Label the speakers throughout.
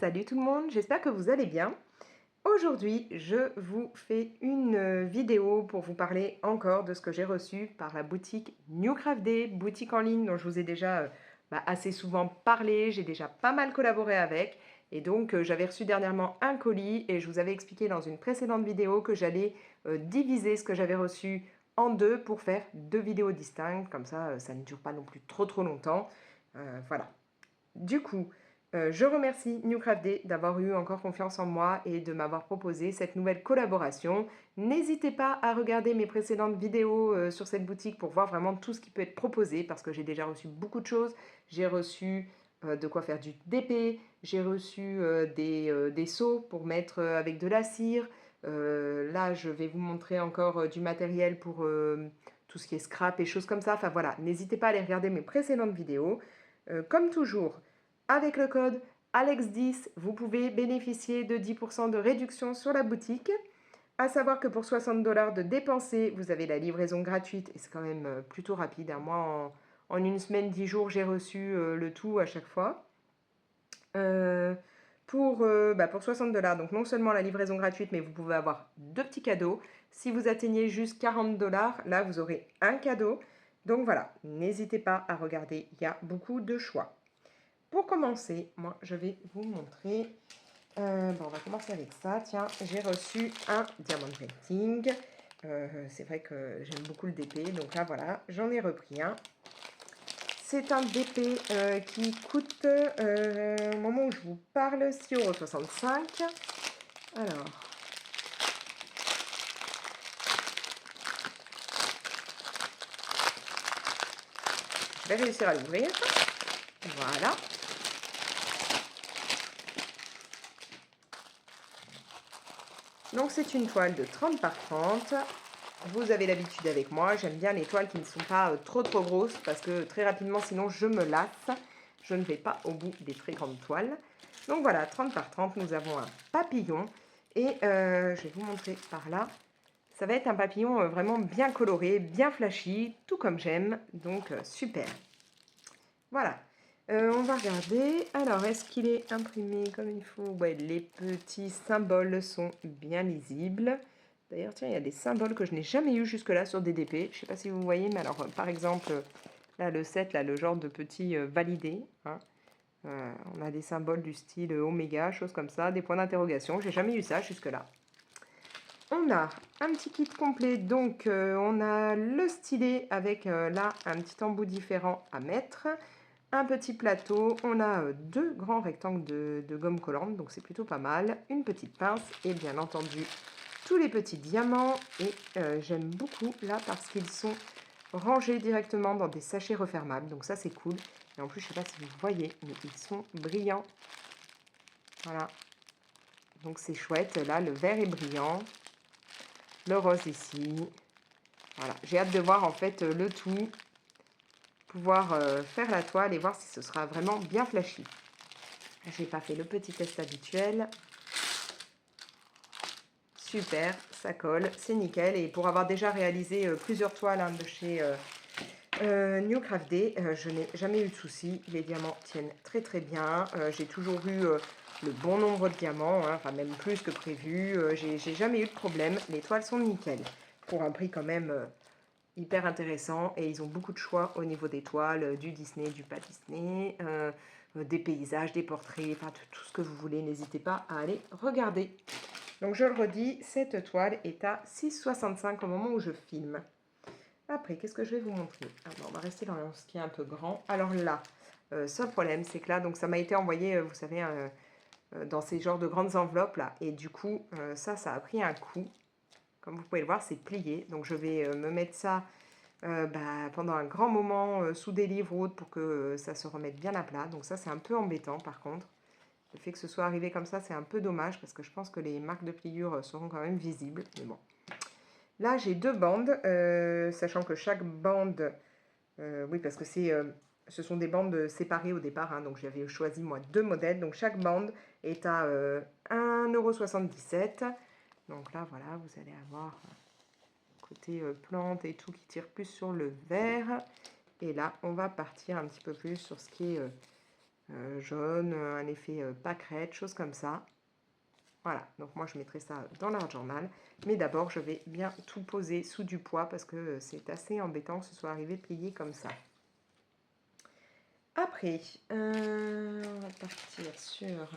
Speaker 1: Salut tout le monde, j'espère que vous allez bien. Aujourd'hui, je vous fais une vidéo pour vous parler encore de ce que j'ai reçu par la boutique New Craft Day, boutique en ligne dont je vous ai déjà assez souvent parlé, j'ai déjà pas mal collaboré avec. Et donc, j'avais reçu dernièrement un colis et je vous avais expliqué dans une précédente vidéo que j'allais diviser ce que j'avais reçu en deux pour faire deux vidéos distinctes. Comme ça, ça ne dure pas non plus trop longtemps. Voilà. Du coup, je remercie New Craft Day d'avoir eu encore confiance en moi et de m'avoir proposé cette nouvelle collaboration. N'hésitez pas à regarder mes précédentes vidéos sur cette boutique pour voir vraiment tout ce qui peut être proposé parce que j'ai déjà reçu beaucoup de choses. J'ai reçu de quoi faire du DP, j'ai reçu des seaux pour mettre avec de la cire. Là, je vais vous montrer encore du matériel pour tout ce qui est scrap et choses comme ça. Enfin voilà, n'hésitez pas à aller regarder mes précédentes vidéos. Comme toujours, avec le code ALEX10, vous pouvez bénéficier de 10% de réduction sur la boutique. À savoir que pour 60 $ de dépensés, vous avez la livraison gratuite et c'est quand même plutôt rapide. Moi, en une semaine, 10 jours, j'ai reçu le tout à chaque fois. Pour 60 $, donc non seulement la livraison gratuite, mais vous pouvez avoir deux petits cadeaux. Si vous atteignez juste 40 $, là, vous aurez un cadeau. Donc voilà, n'hésitez pas à regarder, il y a beaucoup de choix. Pour commencer, moi, je vais vous montrer. On va commencer avec ça. Tiens, j'ai reçu un diamond painting. C'est vrai que j'aime beaucoup le DP, donc là, voilà, j'en ai repris un. C'est un DP qui coûte, au moment où je vous parle, 6,65 €. Alors, je vais réussir à l'ouvrir. Voilà. Donc, c'est une toile de 30 par 30. Vous avez l'habitude avec moi, j'aime bien les toiles qui ne sont pas trop grosses parce que très rapidement, sinon je me lasse. Je ne vais pas au bout des très grandes toiles. Donc voilà, 30 par 30, nous avons un papillon. Et je vais vous montrer par là. Ça va être un papillon vraiment bien coloré, bien flashy, tout comme j'aime. Donc super. Voilà. On va regarder. Alors, est-ce qu'il est imprimé comme il faut? Ouais, les petits symboles sont bien lisibles. D'ailleurs, tiens, il y a des symboles que je n'ai jamais eu jusque-là sur des DP. Je ne sais pas si vous voyez, mais alors, par exemple, là, le 7, là, le genre de petit validé. Hein. On a des symboles du style oméga, choses comme ça, des points d'interrogation. J'ai jamais eu ça jusque-là. On a un petit kit complet, donc on a le stylet avec là un petit embout différent à mettre. Un petit plateau, on a deux grands rectangles de gomme collante, donc c'est plutôt pas mal. Une petite pince et bien entendu tous les petits diamants. Et j'aime beaucoup là parce qu'ils sont rangés directement dans des sachets refermables, donc ça c'est cool. Et en plus, je ne sais pas si vous voyez, mais ils sont brillants. Voilà, donc c'est chouette. Là, le vert est brillant, le rose ici. Voilà, j'ai hâte de voir en fait le tout, pouvoir faire la toile et voir si ce sera vraiment bien flashy. J'ai pas fait le petit test habituel. Super, ça colle, c'est nickel. Et pour avoir déjà réalisé plusieurs toiles de chez New Craft Day, je n'ai jamais eu de soucis. Les diamants tiennent très bien. J'ai toujours eu le bon nombre de diamants, hein, enfin même plus que prévu. J'ai jamais eu de problème. Les toiles sont nickel. Pour un prix quand même hyper intéressant. Et ils ont beaucoup de choix au niveau des toiles, du Disney, du pas Disney, des paysages, des portraits, enfin tout ce que vous voulez. N'hésitez pas à aller regarder. Donc je le redis, cette toile est à 6,65 € au moment où je filme. Après, qu'est-ce que je vais vous montrer? Alors, on va rester dans ce qui est un peu grand. Alors là, seul problème, c'est que là, donc ça m'a été envoyé, vous savez, dans ces genres de grandes enveloppes là. Et du coup, ça a pris un coup. Comme vous pouvez le voir, c'est plié. Donc je vais me mettre ça pendant un grand moment sous des livres ou autres pour que ça se remette bien à plat. Donc ça, c'est un peu embêtant par contre. Le fait que ce soit arrivé comme ça, c'est un peu dommage parce que je pense que les marques de pliure seront quand même visibles. Mais bon. Là, j'ai deux bandes, sachant que chaque bande... oui, parce que ce sont des bandes séparées au départ. Hein, donc, j'avais choisi, moi, deux modèles. Donc, chaque bande est à 1,77 €. Donc là, voilà, vous allez avoir côté plante et tout qui tire plus sur le vert. Et là, on va partir un petit peu plus sur ce qui est jaune, un effet pâquerette, choses comme ça. Voilà, donc moi je mettrai ça dans l'art journal. Mais d'abord, je vais bien tout poser sous du poids parce que c'est assez embêtant que ce soit arrivé plié comme ça. Après, on va partir sur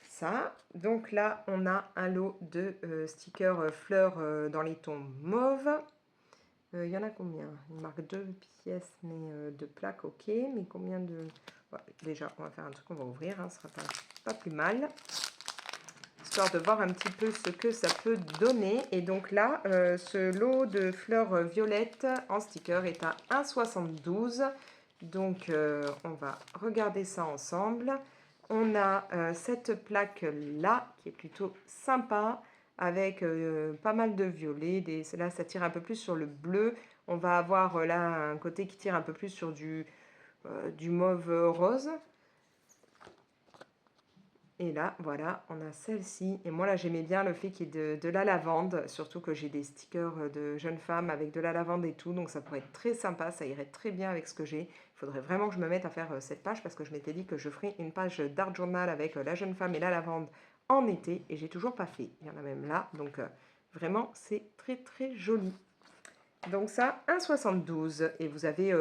Speaker 1: ça. Donc là, on a un lot de stickers fleurs dans les tons mauves. Il y en a combien? Il marque 2 pièces, mais 2 plaques, ok. Mais combien de... Bon, déjà, on va faire un truc, on va ouvrir, hein, ce sera pas plus mal. Histoire de voir un petit peu ce que ça peut donner. Et donc là, ce lot de fleurs violettes en sticker est à 1,72 €. Donc, on va regarder ça ensemble. On a cette plaque-là qui est plutôt sympa avec pas mal de violet. Là, ça tire un peu plus sur le bleu. On va avoir là un côté qui tire un peu plus sur du mauve rose. Et là, voilà, on a celle-ci. Et moi, là, j'aimais bien le fait qu'il y ait de la lavande. Surtout que j'ai des stickers de jeunes femmes avec de la lavande et tout. Donc, ça pourrait être très sympa. Ça irait très bien avec ce que j'ai. Il faudrait vraiment que je me mette à faire cette page parce que je m'étais dit que je ferais une page d'art journal avec la jeune femme et la lavande en été. Et j'ai toujours pas fait. Il y en a même là. Donc, vraiment, c'est très, très joli. Donc, ça, 1,72 €. Et vous avez...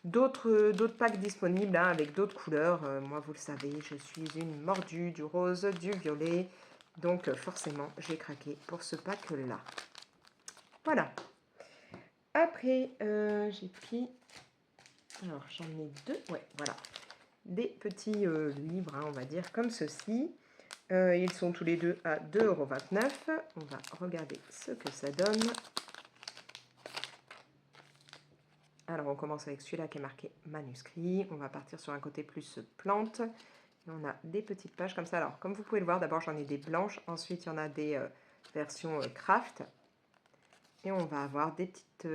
Speaker 1: d'autres packs disponibles hein, avec d'autres couleurs. Moi, vous le savez, je suis une mordue du rose, du violet. Donc, forcément, j'ai craqué pour ce pack-là. Voilà. Après, j'ai pris... Alors, j'en ai deux. Ouais, voilà. Des petits livres, hein, on va dire, comme ceci. Ils sont tous les deux à 2,29 €. On va regarder ce que ça donne. Alors, on commence avec celui-là qui est marqué manuscrit. On va partir sur un côté plus plante. Et on a des petites pages comme ça. Alors, comme vous pouvez le voir, d'abord, j'en ai des blanches. Ensuite, il y en a des versions craft. Et on va avoir des petites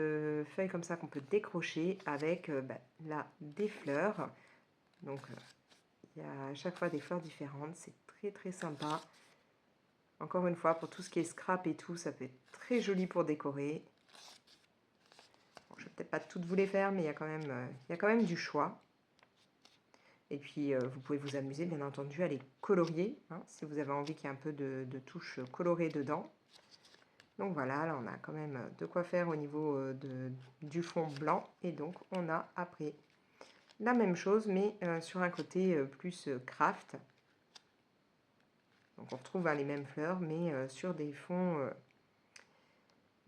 Speaker 1: feuilles comme ça qu'on peut décrocher avec là, des fleurs. Donc, il y a à chaque fois des fleurs différentes. C'est très, très sympa. Encore une fois, pour tout ce qui est scrap et tout, ça peut être très joli pour décorer. Je ne vais peut-être pas toutes vous les faire, mais il y a quand même du choix. Et puis, vous pouvez vous amuser, bien entendu, à les colorier, hein, si vous avez envie qu'il y ait un peu de touches colorées dedans. Donc voilà, là, on a quand même de quoi faire au niveau du fond blanc. Et donc, on a après la même chose, mais sur un côté plus craft. Donc, on retrouve hein, les mêmes fleurs, mais sur des fonds...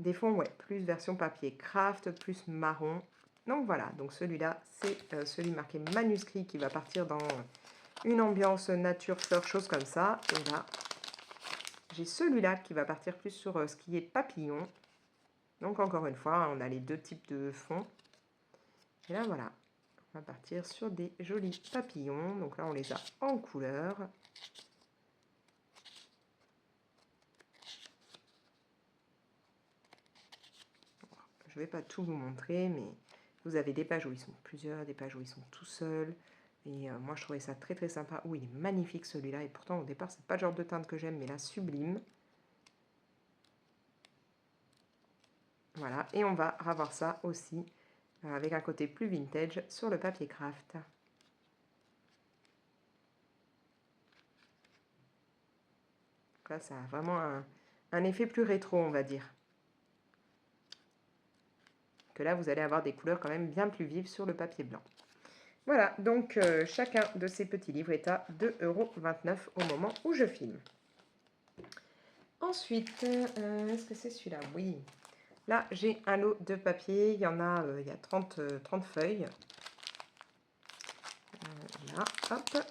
Speaker 1: ouais, plus version papier craft, plus marron. Donc voilà, donc celui-là, c'est celui marqué manuscrit qui va partir dans une ambiance nature, fleurs, choses comme ça. Et là, j'ai celui-là qui va partir plus sur ce qui est papillon. Donc encore une fois, on a les deux types de fonds. Et là, voilà, on va partir sur des jolis papillons. Donc là, on les a en couleur. Je ne vais pas tout vous montrer, mais vous avez des pages où ils sont plusieurs, des pages où ils sont tout seuls. Et moi, je trouvais ça très très sympa. Oh, il est magnifique celui-là. Et pourtant, au départ, c'est pas le genre de teinte que j'aime, mais là, sublime. Voilà. Et on va revoir ça aussi avec un côté plus vintage sur le papier craft. Donc là, ça a vraiment un effet plus rétro, on va dire. Que là, vous allez avoir des couleurs quand même bien plus vives sur le papier blanc. Voilà, donc chacun de ces petits livres est à 2,29 € au moment où je filme. Ensuite, est-ce que c'est celui-là? Oui. Là, j'ai un lot de papier. Il y en a, il y a 30 feuilles. Là, hop.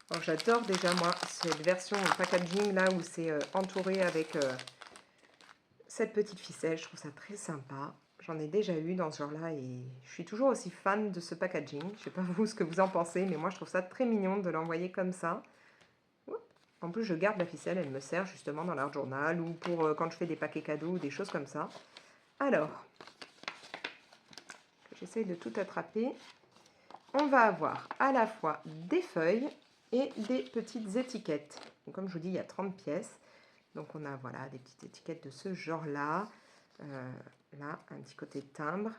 Speaker 1: Alors, j'adore déjà, moi, cette version packaging, là, où c'est entouré avec cette petite ficelle. Je trouve ça très sympa. J'en ai déjà eu dans ce genre-là et je suis toujours aussi fan de ce packaging. Je ne sais pas vous ce que vous en pensez, mais moi, je trouve ça très mignon de l'envoyer comme ça. En plus, je garde la ficelle, elle me sert justement dans l'art journal ou pour quand je fais des paquets cadeaux ou des choses comme ça. Alors, j'essaye de tout attraper. On va avoir à la fois des feuilles et des petites étiquettes. Donc, comme je vous dis, il y a 30 pièces. Donc, on a voilà, des petites étiquettes de ce genre-là. Là, un petit côté timbre.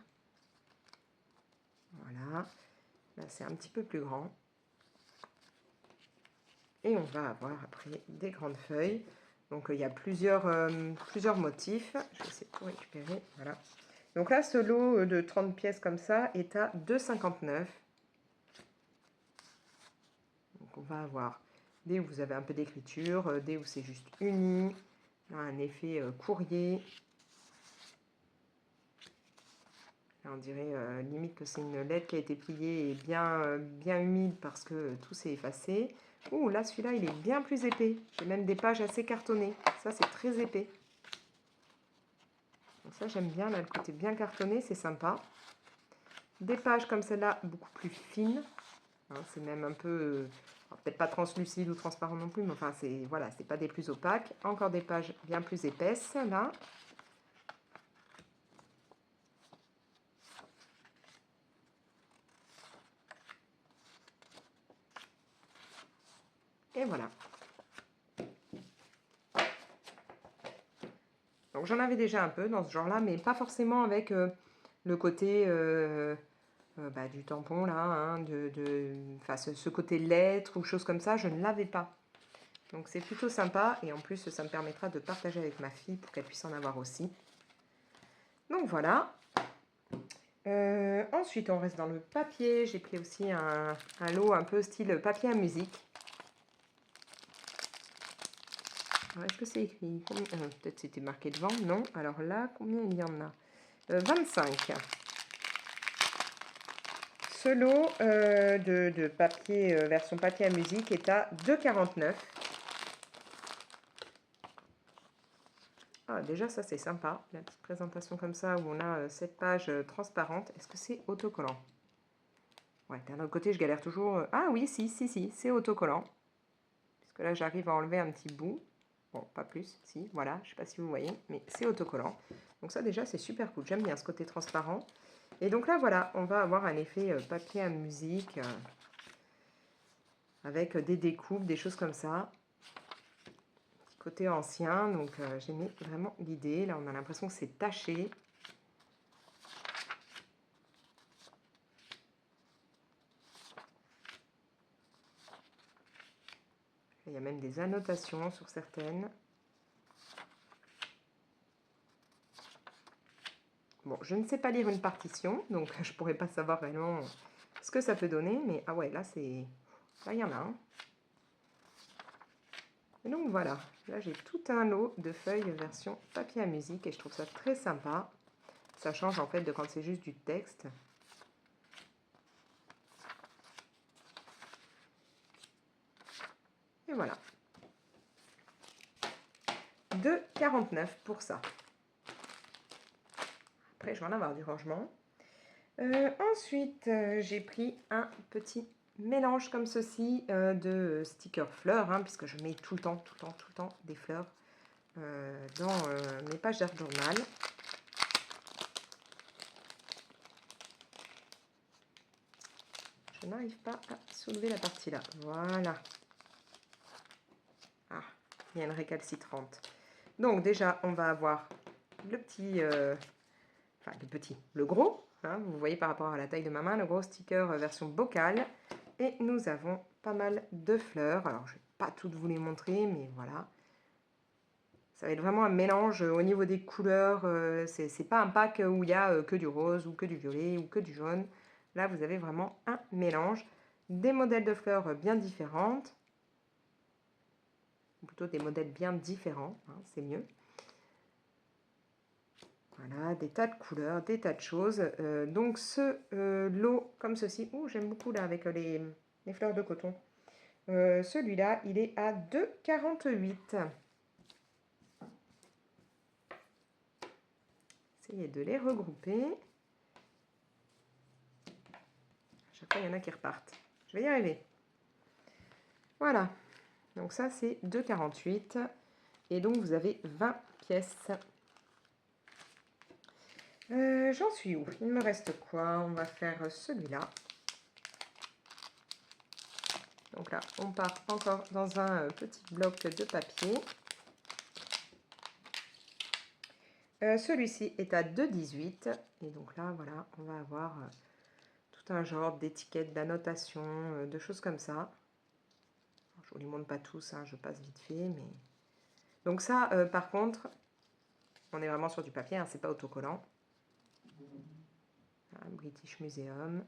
Speaker 1: Voilà. Là, c'est un petit peu plus grand. Et on va avoir après des grandes feuilles. Donc, il y a plusieurs motifs. Je vais essayer de tout récupérer. Voilà. Donc là, ce lot de 30 pièces comme ça est à 2,59 €. Donc, on va avoir des où vous avez un peu d'écriture, des où c'est juste uni, un effet courrier. Là, on dirait limite que c'est une lettre qui a été pliée et bien humide parce que tout s'est effacé. Ouh, là, celui-là, il est bien plus épais. J'ai même des pages assez cartonnées. Ça, c'est très épais. Donc ça, j'aime bien. Là, le côté bien cartonné, c'est sympa. Des pages comme celle-là, beaucoup plus fines. Hein, c'est même un peu, peut-être pas translucide ou transparent non plus, mais enfin, c'est voilà, c'est pas des plus opaques. Encore des pages bien plus épaisses, là. Et voilà. Donc j'en avais déjà un peu dans ce genre-là, mais pas forcément avec le côté du tampon là, hein, ce côté lettre ou choses comme ça, je ne l'avais pas. Donc c'est plutôt sympa et en plus ça me permettra de partager avec ma fille pour qu'elle puisse en avoir aussi. Donc voilà. Ensuite on reste dans le papier, j'ai pris aussi un lot un peu style papier à musique. Est-ce que c'est écrit? Peut-être c'était marqué devant, non. Alors là, combien il y en a? 25. Ce lot de papier, version papier à musique est à 2,49 €. Ah, déjà, ça, c'est sympa. La petite présentation comme ça, où on a cette page transparente. Est-ce que c'est autocollant? Ouais, d'un autre côté, je galère toujours. Ah oui, si, c'est autocollant. Puisque là, j'arrive à enlever un petit bout. Bon, pas plus, si, voilà, je ne sais pas si vous voyez, mais c'est autocollant. Donc ça, déjà, c'est super cool. J'aime bien ce côté transparent. Et donc là, voilà, on va avoir un effet papier à musique avec des découpes, des choses comme ça. Petit côté ancien, donc j'aimais vraiment l'idée. Là, on a l'impression que c'est taché. Il y a même des annotations sur certaines. Bon, je ne sais pas lire une partition, donc je ne pourrais pas savoir réellement ce que ça peut donner. Mais ah ouais, là, là, il y en a un. Et donc voilà, là j'ai tout un lot de feuilles version papier à musique et je trouve ça très sympa. Ça change en fait de quand c'est juste du texte. Et voilà. 2,49 € pour ça. Après, je vais en avoir du rangement. Ensuite, j'ai pris un petit mélange comme ceci de stickers fleurs, hein, puisque je mets tout le temps des fleurs dans mes pages d'art journal. Je n'arrive pas à soulever la partie là. Voilà. Ah, il y a une récalcitrante. Donc déjà, on va avoir le petit, le gros, hein, vous voyez par rapport à la taille de ma main, le gros sticker version bocal. Et nous avons pas mal de fleurs. Alors, je ne vais pas toutes vous les montrer, mais voilà. Ça va être vraiment un mélange au niveau des couleurs. C'est pas un pack où il y a que du rose ou que du violet ou que du jaune. Là, vous avez vraiment un mélange. Des modèles de fleurs bien différentes. Ou plutôt des modèles bien différents, hein, c'est mieux. Voilà, des tas de couleurs, des tas de choses. Donc ce lot comme ceci, j'aime beaucoup là avec les fleurs de coton. Celui-là, il est à 2,48 €. Essayez de les regrouper. À chaque fois, il y en a qui repartent. Je vais y arriver. Voilà. Donc ça, c'est 2,48 €. Et donc, vous avez 20 pièces. J'en suis où? Il me reste quoi? On va faire celui-là. Donc là, on part encore dans un petit bloc de papier. Celui-ci est à 2,18 €. Et donc là, voilà, on va avoir tout un genre d'étiquettes, d'annotations, de choses comme ça. Je vous les montre pas tous, hein, je passe vite fait, mais... Donc ça, par contre, on est vraiment sur du papier, hein, c'est pas autocollant. British Museum.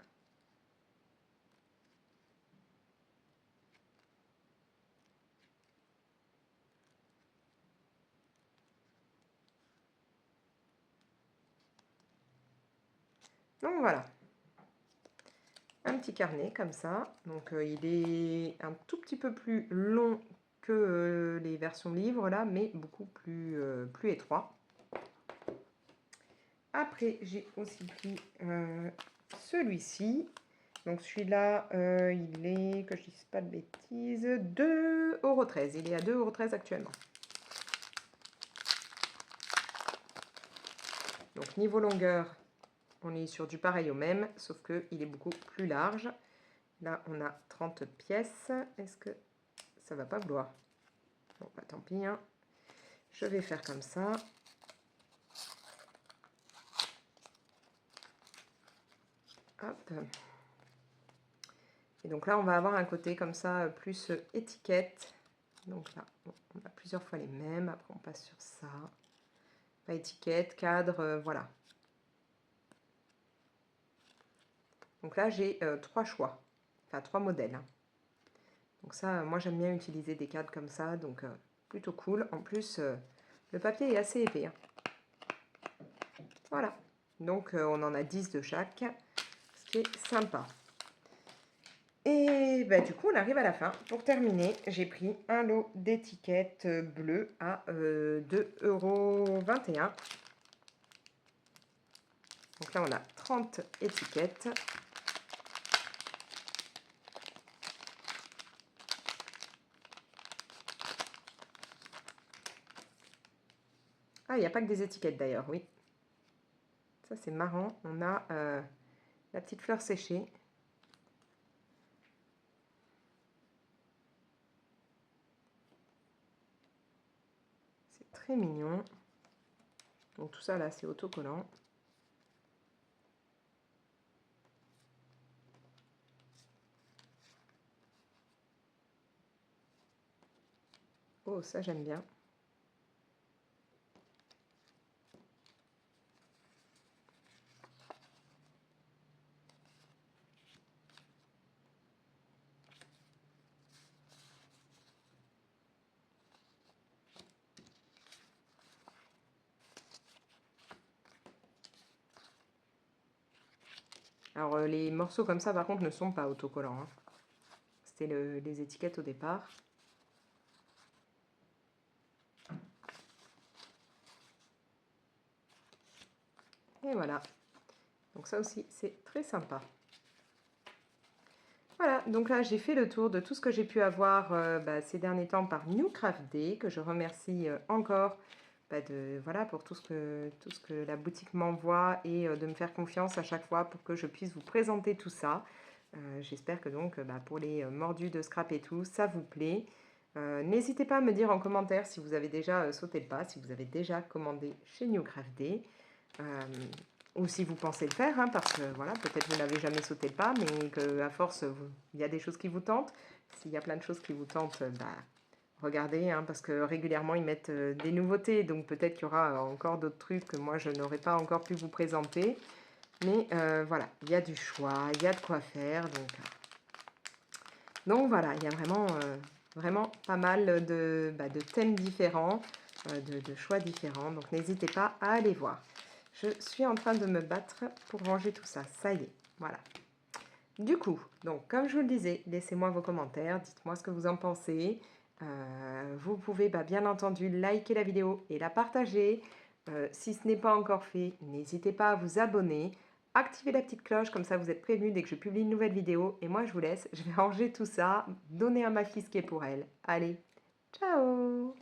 Speaker 1: Donc voilà, un petit carnet comme ça. Donc il est un tout petit peu plus long que les versions livres là, mais beaucoup plus, plus étroit. Après, j'ai aussi pris celui-ci. Donc celui-là, il est, que je ne dise pas de bêtises, 2,13 €. Il est à 2,13 € actuellement. Donc niveau longueur, on est sur du pareil au même, sauf qu'il est beaucoup plus large. Là, on a 30 pièces. Est-ce que ça va pas vouloir? Bon, bah tant pis. Hein. Je vais faire comme ça. Hop. Et donc là, on va avoir un côté comme ça, plus étiquette. Donc là, on a plusieurs fois les mêmes. Après, on passe sur ça. Pas étiquette, cadre, voilà. Donc là, j'ai 3 choix. Enfin, 3 modèles. Hein. Donc ça, moi, j'aime bien utiliser des cadres comme ça. Donc, plutôt cool. En plus, le papier est assez épais. Hein. Voilà. Donc, on en a 10 de chaque. Ce qui est sympa. Et bah, du coup, on arrive à la fin. Pour terminer, j'ai pris un lot d'étiquettes bleues à 2,21 €. Donc là, on a 30 étiquettes. Ah, il n'y a pas que des étiquettes d'ailleurs, oui. Ça, c'est marrant. On a la petite fleur séchée. C'est très mignon. Donc tout ça, là, c'est autocollant. Oh, ça, j'aime bien. Alors, les morceaux comme ça, par contre, ne sont pas autocollants. Hein. C'était les étiquettes au départ. Et voilà. Donc ça aussi, c'est très sympa. Voilà, donc là, j'ai fait le tour de tout ce que j'ai pu avoir ces derniers temps par New Craft Day, que je remercie encore voilà, pour tout ce que la boutique m'envoie et de me faire confiance à chaque fois pour que je puisse vous présenter tout ça. J'espère que donc, pour les mordus de scrap et tout, ça vous plaît. N'hésitez pas à me dire en commentaire si vous avez déjà sauté le pas, si vous avez déjà commandé chez New Craft Day. Ou si vous pensez le faire, hein, parce que voilà, peut-être vous n'avez jamais sauté le pas, mais qu'à force, il y a des choses qui vous tentent. S'il y a plein de choses qui vous tentent, regardez, hein, parce que régulièrement, ils mettent des nouveautés. Donc peut-être qu'il y aura encore d'autres trucs que moi, je n'aurais pas encore pu vous présenter. Mais voilà, il y a du choix, il y a de quoi faire. Donc voilà, il y a vraiment pas mal de thèmes différents, de choix différents. Donc n'hésitez pas à aller voir. Je suis en train de me battre pour ranger tout ça. Ça y est, voilà. Du coup, donc comme je vous le disais, laissez-moi vos commentaires, dites-moi ce que vous en pensez. Vous pouvez bien entendu liker la vidéo et la partager. Si ce n'est pas encore fait, n'hésitez pas à vous abonner. Activez la petite cloche, comme ça vous êtes prévenus dès que je publie une nouvelle vidéo. Et moi je vous laisse, je vais ranger tout ça, donner à ma fille ce qui est pour elle. Allez, ciao!